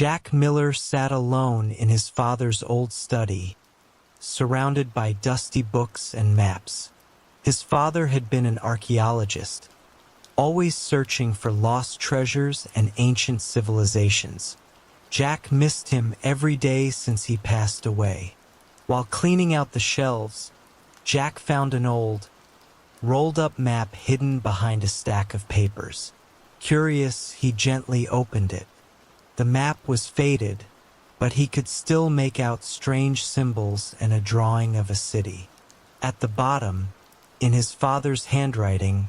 Jack Miller sat alone in his father's old study, surrounded by dusty books and maps. His father had been an archaeologist, always searching for lost treasures and ancient civilizations. Jack missed him every day since he passed away. While cleaning out the shelves, Jack found an old, rolled-up map hidden behind a stack of papers. Curious, he gently opened it. The map was faded, but he could still make out strange symbols and a drawing of a city. At the bottom, in his father's handwriting,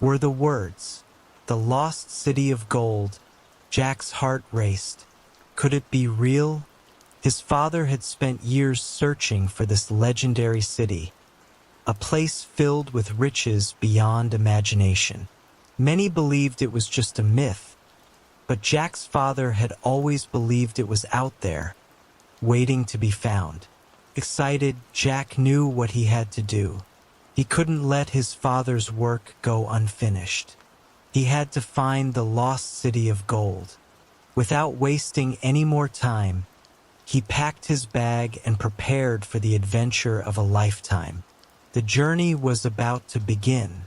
were the words, "The Lost City of Gold." Jack's heart raced. Could it be real? His father had spent years searching for this legendary city, a place filled with riches beyond imagination. Many believed it was just a myth, but Jack's father had always believed it was out there, waiting to be found. Excited, Jack knew what he had to do. He couldn't let his father's work go unfinished. He had to find the lost city of gold. Without wasting any more time, he packed his bag and prepared for the adventure of a lifetime. The journey was about to begin.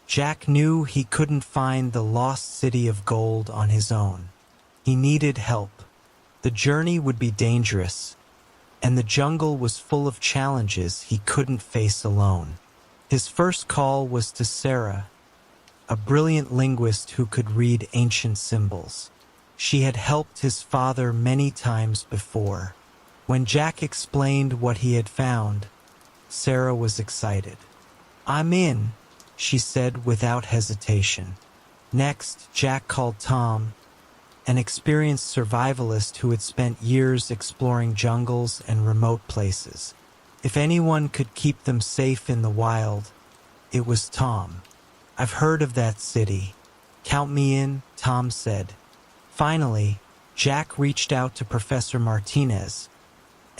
Jack knew he couldn't find the lost city of gold on his own. He needed help. The journey would be dangerous, and the jungle was full of challenges he couldn't face alone. His first call was to Sarah, a brilliant linguist who could read ancient symbols. She had helped his father many times before. When Jack explained what he had found, Sarah was excited. "I'm in," she said without hesitation. Next, Jack called Tom, an experienced survivalist who had spent years exploring jungles and remote places. If anyone could keep them safe in the wild, it was Tom. "I've heard of that city. Count me in," Tom said. Finally, Jack reached out to Professor Martinez,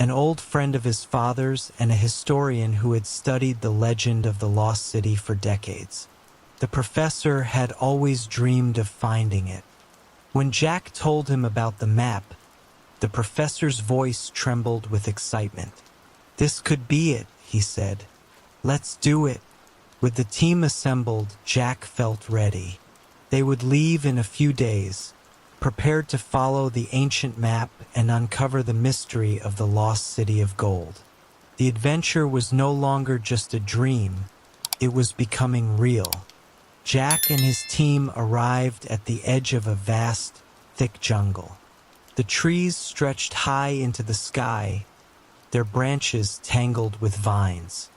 an old friend of his father's and a historian who had studied the legend of the lost city for decades. The professor had always dreamed of finding it. When Jack told him about the map, the professor's voice trembled with excitement. "This could be it," he said. "Let's do it." With the team assembled, Jack felt ready. They would leave in a few days, prepared to follow the ancient map and uncover the mystery of the lost city of gold. The adventure was no longer just a dream, it was becoming real. Jack and his team arrived at the edge of a vast, thick jungle. The trees stretched high into the sky, their branches tangled with vines.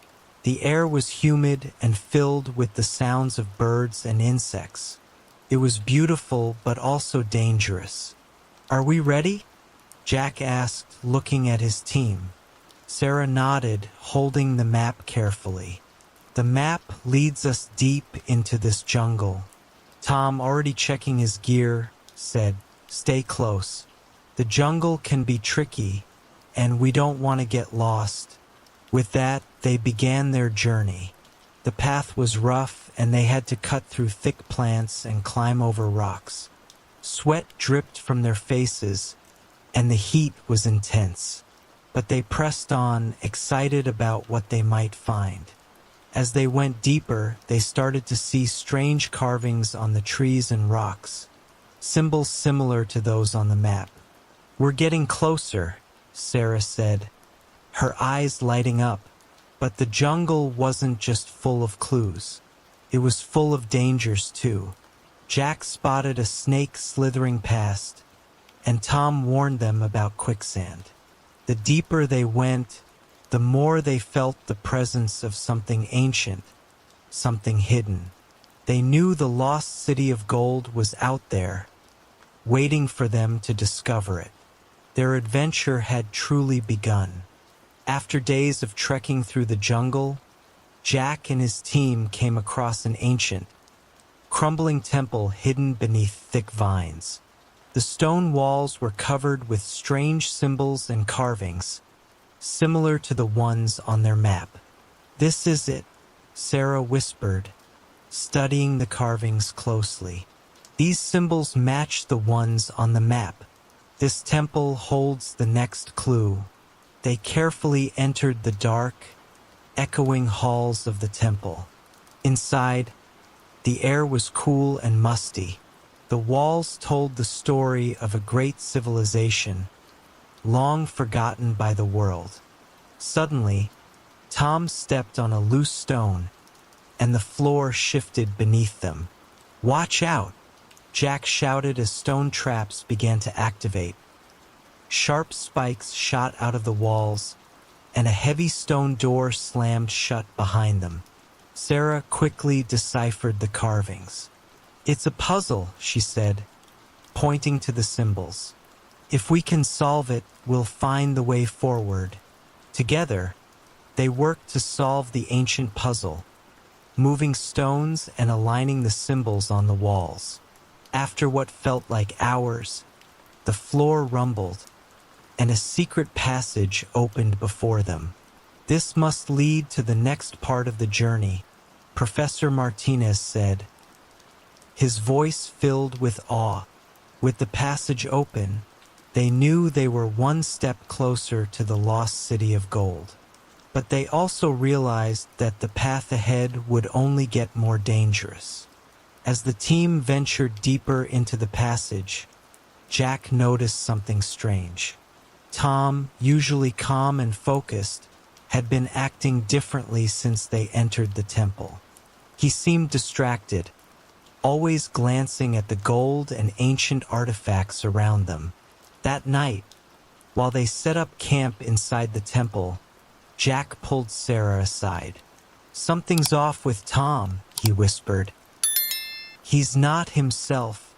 The air was humid and filled with the sounds of birds and insects. It was beautiful but also dangerous. "Are we ready?" Jack asked, looking at his team. Sarah nodded, holding the map carefully. "The map leads us deep into this jungle." Tom, already checking his gear, said, "Stay close. The jungle can be tricky, and we don't want to get lost." With that, they began their journey. The path was rough, and they had to cut through thick plants and climb over rocks. Sweat dripped from their faces, and the heat was intense. But they pressed on, excited about what they might find. As they went deeper, they started to see strange carvings on the trees and rocks, symbols similar to those on the map. "We're getting closer," Sarah said, her eyes lighting up. But the jungle wasn't just full of clues. It was full of dangers, too. Jack spotted a snake slithering past, and Tom warned them about quicksand. The deeper they went, the more they felt the presence of something ancient, something hidden. They knew the lost city of gold was out there, waiting for them to discover it. Their adventure had truly begun. After days of trekking through the jungle, Jack and his team came across an ancient, crumbling temple hidden beneath thick vines. The stone walls were covered with strange symbols and carvings, similar to the ones on their map. "This is it," Sarah whispered, studying the carvings closely. These symbols matched the ones on the map. This temple holds the next clue. They carefully entered the dark, echoing halls of the temple. Inside, the air was cool and musty. The walls told the story of a great civilization, long forgotten by the world. Suddenly, Tom stepped on a loose stone, and the floor shifted beneath them. "Watch out!" Jack shouted as stone traps began to activate. Sharp spikes shot out of the walls, and a heavy stone door slammed shut behind them. Sarah quickly deciphered the carvings. "It's a puzzle," she said, pointing to the symbols. "If we can solve it, we'll find the way forward." Together, they worked to solve the ancient puzzle, moving stones and aligning the symbols on the walls. After what felt like hours, the floor rumbled, and a secret passage opened before them. "This must lead to the next part of the journey," Professor Martinez said, his voice filled with awe. With the passage open, they knew they were one step closer to the lost city of gold. But they also realized that the path ahead would only get more dangerous. As the team ventured deeper into the passage, Jack noticed something strange. Tom, usually calm and focused, had been acting differently since they entered the temple. He seemed distracted, always glancing at the gold and ancient artifacts around them. That night, while they set up camp inside the temple, Jack pulled Sarah aside. "Something's off with Tom," he whispered. "He's not himself."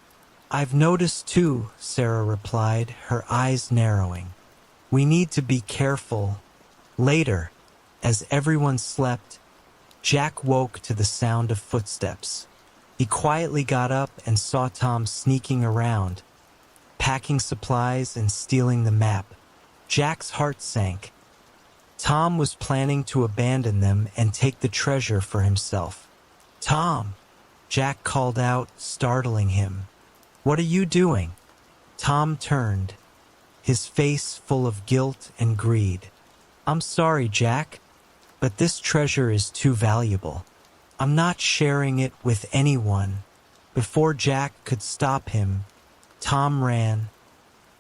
"I've noticed too," Sarah replied, her eyes narrowing. "We need to be careful." Later, as everyone slept, Jack woke to the sound of footsteps. He quietly got up and saw Tom sneaking around, packing supplies and stealing the map. Jack's heart sank. Tom was planning to abandon them and take the treasure for himself. "Tom!" Jack called out, startling him. "What are you doing?" Tom turned, his face full of guilt and greed. "I'm sorry, Jack, but this treasure is too valuable. I'm not sharing it with anyone." Before Jack could stop him, Tom ran,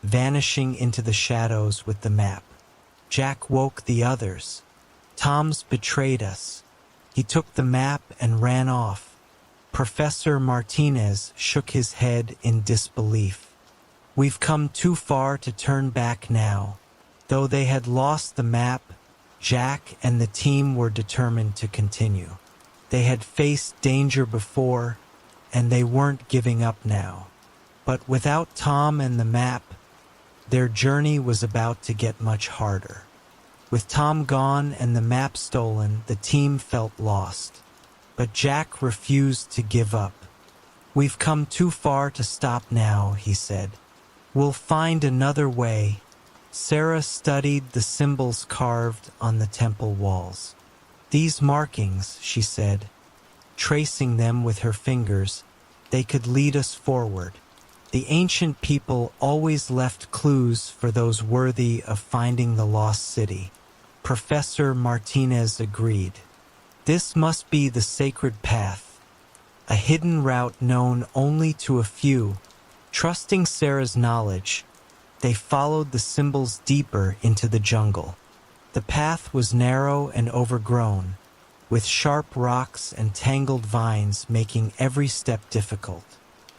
vanishing into the shadows with the map. Jack woke the others. "Tom's betrayed us." He took the map and ran off. Professor Martinez shook his head in disbelief. "We've come too far to turn back now." Though they had lost the map, Jack and the team were determined to continue. They had faced danger before, and they weren't giving up now. But without Tom and the map, their journey was about to get much harder. With Tom gone and the map stolen, the team felt lost. But Jack refused to give up. "We've come too far to stop now," he said. "We'll find another way." Sarah studied the symbols carved on the temple walls. "These markings," she said, tracing them with her fingers, "they could lead us forward." The ancient people always left clues for those worthy of finding the lost city. Professor Martinez agreed. This must be the sacred path, a hidden route known only to a few. Trusting Sarah's knowledge, they followed the symbols deeper into the jungle. The path was narrow and overgrown, with sharp rocks and tangled vines making every step difficult.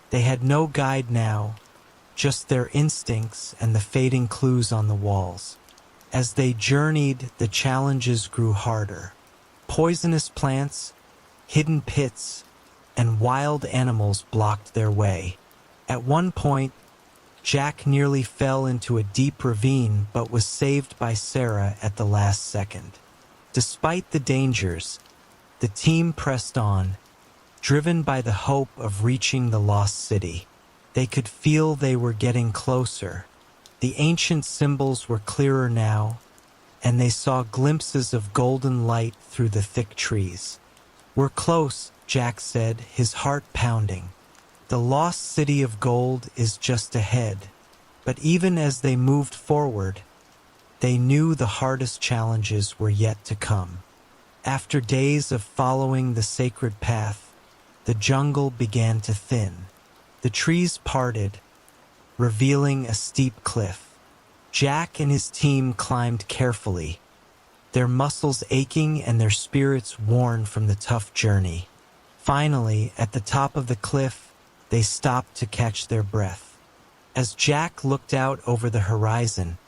They had no guide now, just their instincts and the fading clues on the walls. As they journeyed, the challenges grew harder. Poisonous plants, hidden pits, and wild animals blocked their way. At one point, Jack nearly fell into a deep ravine but was saved by Sarah at the last second. Despite the dangers, the team pressed on, driven by the hope of reaching the lost city. They could feel they were getting closer. The ancient symbols were clearer now, and they saw glimpses of golden light through the thick trees. "We're close," Jack said, his heart pounding. "The lost city of gold is just ahead." But even as they moved forward, they knew the hardest challenges were yet to come. After days of following the sacred path, the jungle began to thin. The trees parted, revealing a steep cliff. Jack and his team climbed carefully, their muscles aching and their spirits worn from the tough journey. Finally, at the top of the cliff, they stopped to catch their breath. As Jack looked out over the horizon,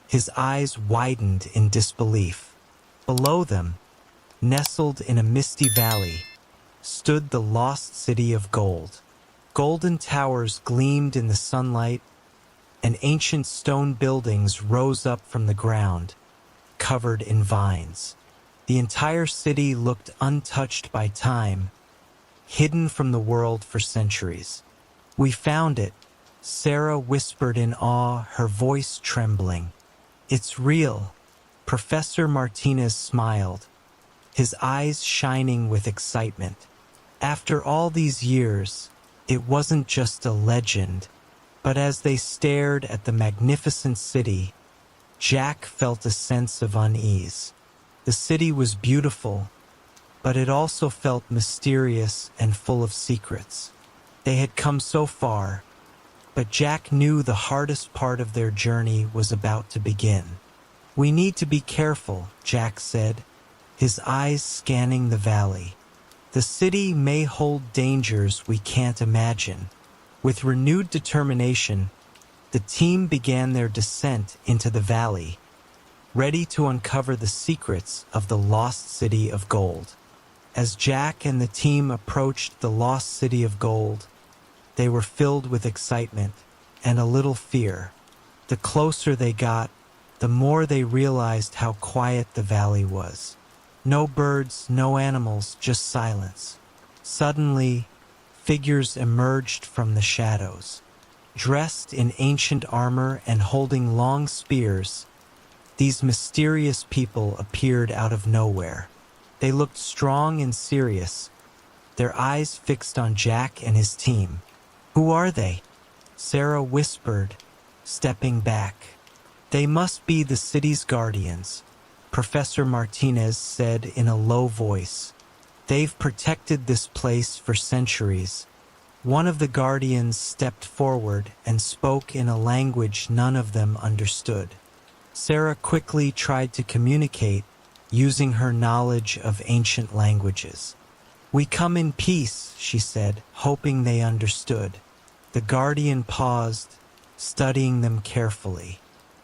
his eyes widened in disbelief. Below them, nestled in a misty valley, stood the lost city of gold. Golden towers gleamed in the sunlight, and ancient stone buildings rose up from the ground, covered in vines. The entire city looked untouched by time, hidden from the world for centuries. "We found it," Sarah whispered in awe, her voice trembling. "It's real." Professor Martinez smiled, his eyes shining with excitement. After all these years, it wasn't just a legend, but as they stared at the magnificent city, Jack felt a sense of unease. The city was beautiful, but it also felt mysterious and full of secrets. They had come so far, but Jack knew the hardest part of their journey was about to begin. "We need to be careful," Jack said, his eyes scanning the valley. "The city may hold dangers we can't imagine." With renewed determination, the team began their descent into the valley, ready to uncover the secrets of the lost city of gold. As Jack and the team approached the lost city of gold, they were filled with excitement and a little fear. The closer they got, the more they realized how quiet the valley was. No birds, no animals, just silence. Suddenly, figures emerged from the shadows. Dressed in ancient armor and holding long spears, these mysterious people appeared out of nowhere. They looked strong and serious, their eyes fixed on Jack and his team. "Who are they?" Sarah whispered, stepping back. "They must be the city's guardians," Professor Martinez said in a low voice. "They've protected this place for centuries." One of the guardians stepped forward and spoke in a language none of them understood. Sarah quickly tried to communicate, using her knowledge of ancient languages. "We come in peace," she said, hoping they understood. The guardian paused, studying them carefully.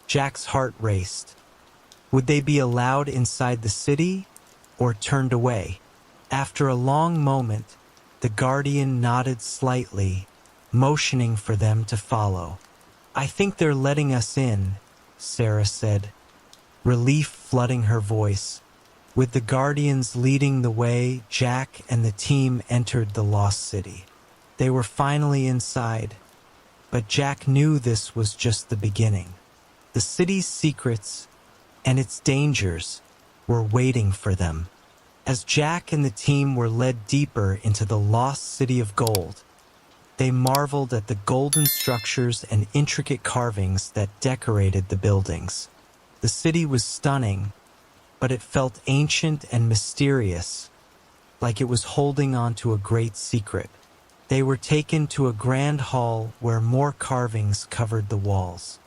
Jack's heart raced. Would they be allowed inside the city or turned away? After a long moment, the guardian nodded slightly, motioning for them to follow. "I think they're letting us in," Sarah said, relief flooding her voice. With the guardians leading the way, Jack and the team entered the lost city. They were finally inside, but Jack knew this was just the beginning. The city's secrets and its dangers were waiting for them. As Jack and the team were led deeper into the lost city of gold, they marveled at the golden structures and intricate carvings that decorated the buildings. The city was stunning, but it felt ancient and mysterious, like it was holding on to a great secret. They were taken to a grand hall where more carvings covered the walls.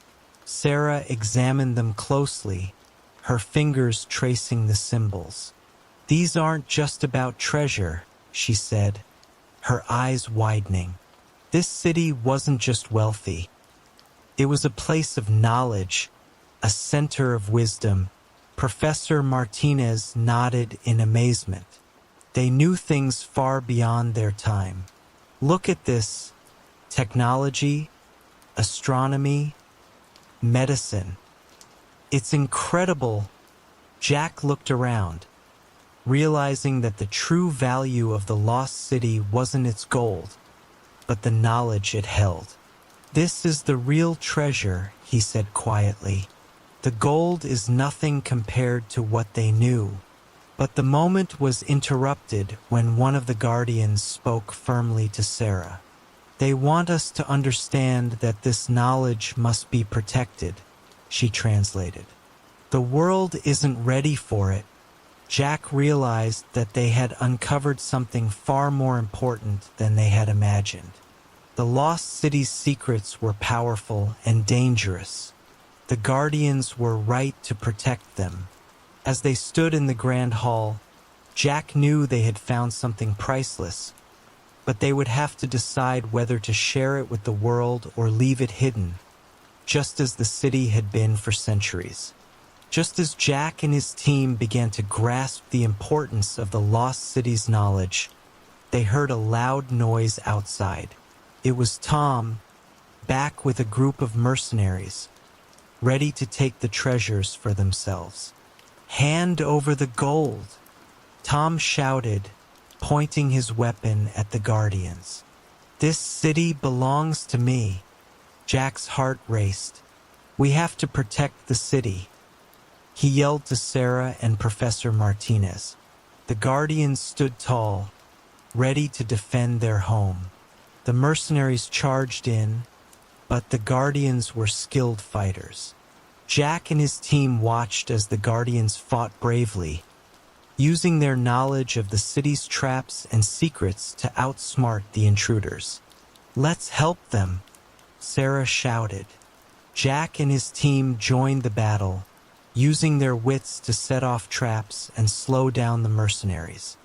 Sarah examined them closely, her fingers tracing the symbols. "These aren't just about treasure," she said, her eyes widening. This city wasn't just wealthy. It was a place of knowledge, a center of wisdom. Professor Martinez nodded in amazement. They knew things far beyond their time. "Look at this. Technology, astronomy, medicine. It's incredible." Jack looked around, realizing that the true value of the lost city wasn't its gold, but the knowledge it held. "This is the real treasure," he said quietly. "The gold is nothing compared to what they knew." But the moment was interrupted when one of the guardians spoke firmly to Sarah. They want us to understand that this knowledge must be protected, she translated. The world isn't ready for it. Jack realized that they had uncovered something far more important than they had imagined. The lost city's secrets were powerful and dangerous. The guardians were right to protect them. As they stood in the grand hall, Jack knew they had found something priceless, but they would have to decide whether to share it with the world or leave it hidden, just as the city had been for centuries. Just as Jack and his team began to grasp the importance of the lost city's knowledge, they heard a loud noise outside. It was Tom, back with a group of mercenaries, ready to take the treasures for themselves. "Hand over the gold!" Tom shouted, pointing his weapon at the guardians. "This city belongs to me." Jack's heart raced. "We have to protect the city." He yelled to Sarah and Professor Martinez. The guardians stood tall, ready to defend their home. The mercenaries charged in, but the guardians were skilled fighters. Jack and his team watched as the guardians fought bravely, using their knowledge of the city's traps and secrets to outsmart the intruders. "Let's help them," Sarah shouted. Jack and his team joined the battle, using their wits to set off traps and slow down the mercenaries.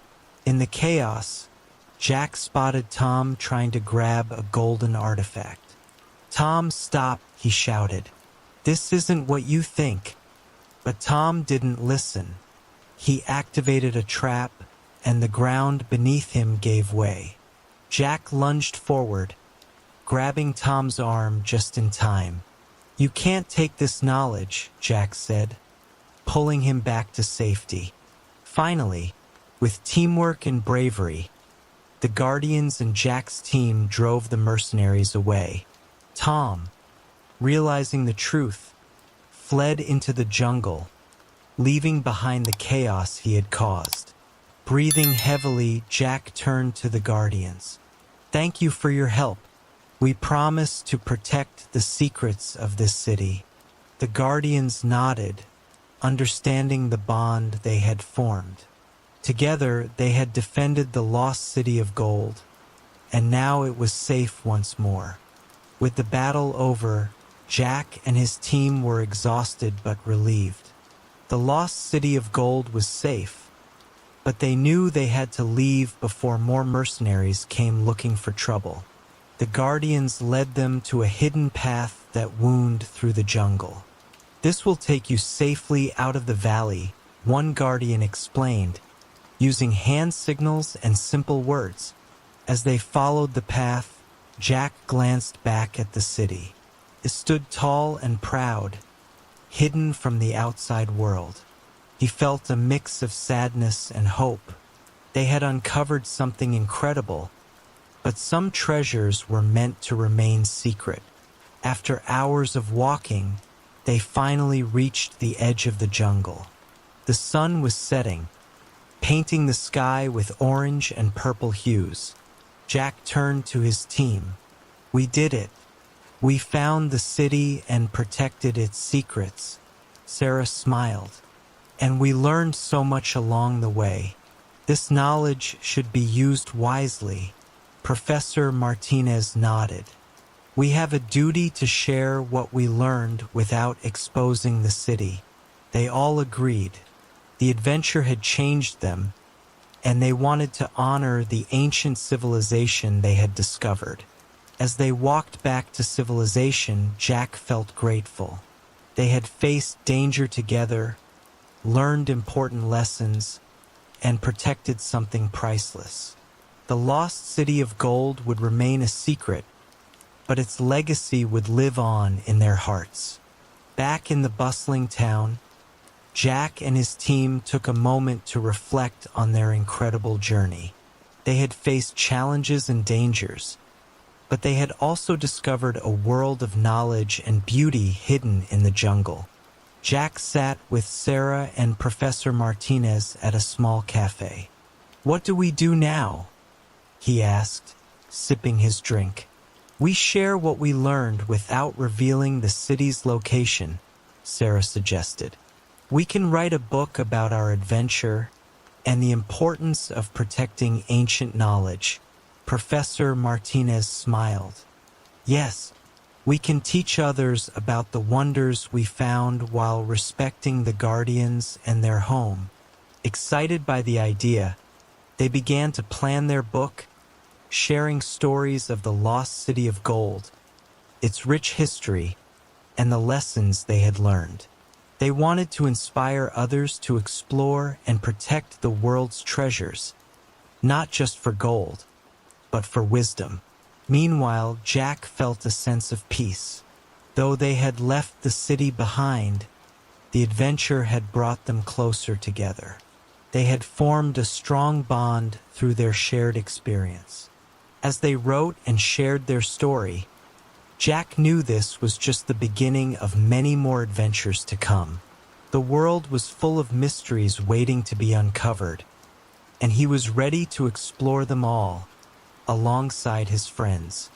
In the chaos, Jack spotted Tom trying to grab a golden artifact. "Tom, stop," he shouted. "This isn't what you think." But Tom didn't listen. He activated a trap, and the ground beneath him gave way. Jack lunged forward, grabbing Tom's arm just in time. "You can't take this knowledge," Jack said, pulling him back to safety. Finally, with teamwork and bravery, the Guardians and Jack's team drove the mercenaries away. Tom, realizing the truth, fled into the jungle, leaving behind the chaos he had caused. Breathing heavily, Jack turned to the Guardians. "Thank you for your help. We promise to protect the secrets of this city." The Guardians nodded, understanding the bond they had formed. Together, they had defended the lost city of gold, and now it was safe once more. With the battle over, Jack and his team were exhausted but relieved. The lost city of gold was safe, but they knew they had to leave before more mercenaries came looking for trouble. The Guardians led them to a hidden path that wound through the jungle. "This will take you safely out of the valley," one Guardian explained, using hand signals and simple words. As they followed the path, Jack glanced back at the city. It stood tall and proud, hidden from the outside world. He felt a mix of sadness and hope. They had uncovered something incredible, but some treasures were meant to remain secret. After hours of walking, they finally reached the edge of the jungle. The sun was setting, painting the sky with orange and purple hues. Jack turned to his team. "We did it. We found the city and protected its secrets." Sarah smiled. "And we learned so much along the way. This knowledge should be used wisely." Professor Martinez nodded. "We have a duty to share what we learned without exposing the city." They all agreed. The adventure had changed them, and they wanted to honor the ancient civilization they had discovered. As they walked back to civilization, Jack felt grateful. They had faced danger together, learned important lessons, and protected something priceless. The lost city of gold would remain a secret, but its legacy would live on in their hearts. Back in the bustling town, Jack and his team took a moment to reflect on their incredible journey. They had faced challenges and dangers, but they had also discovered a world of knowledge and beauty hidden in the jungle. Jack sat with Sarah and Professor Martinez at a small cafe. "What do we do now?" he asked, sipping his drink. We share what we learned without revealing the city's location, Sarah suggested. We can write a book about our adventure and the importance of protecting ancient knowledge. Professor Martinez smiled. Yes, we can teach others about the wonders we found while respecting the guardians and their home. Excited by the idea, they began to plan their book, sharing stories of the lost city of gold, its rich history, and the lessons they had learned. They wanted to inspire others to explore and protect the world's treasures, not just for gold, but for wisdom. Meanwhile, Jack felt a sense of peace. Though they had left the city behind, the adventure had brought them closer together. They had formed a strong bond through their shared experience. As they wrote and shared their story, Jack knew this was just the beginning of many more adventures to come. The world was full of mysteries waiting to be uncovered, and he was ready to explore them all alongside his friends.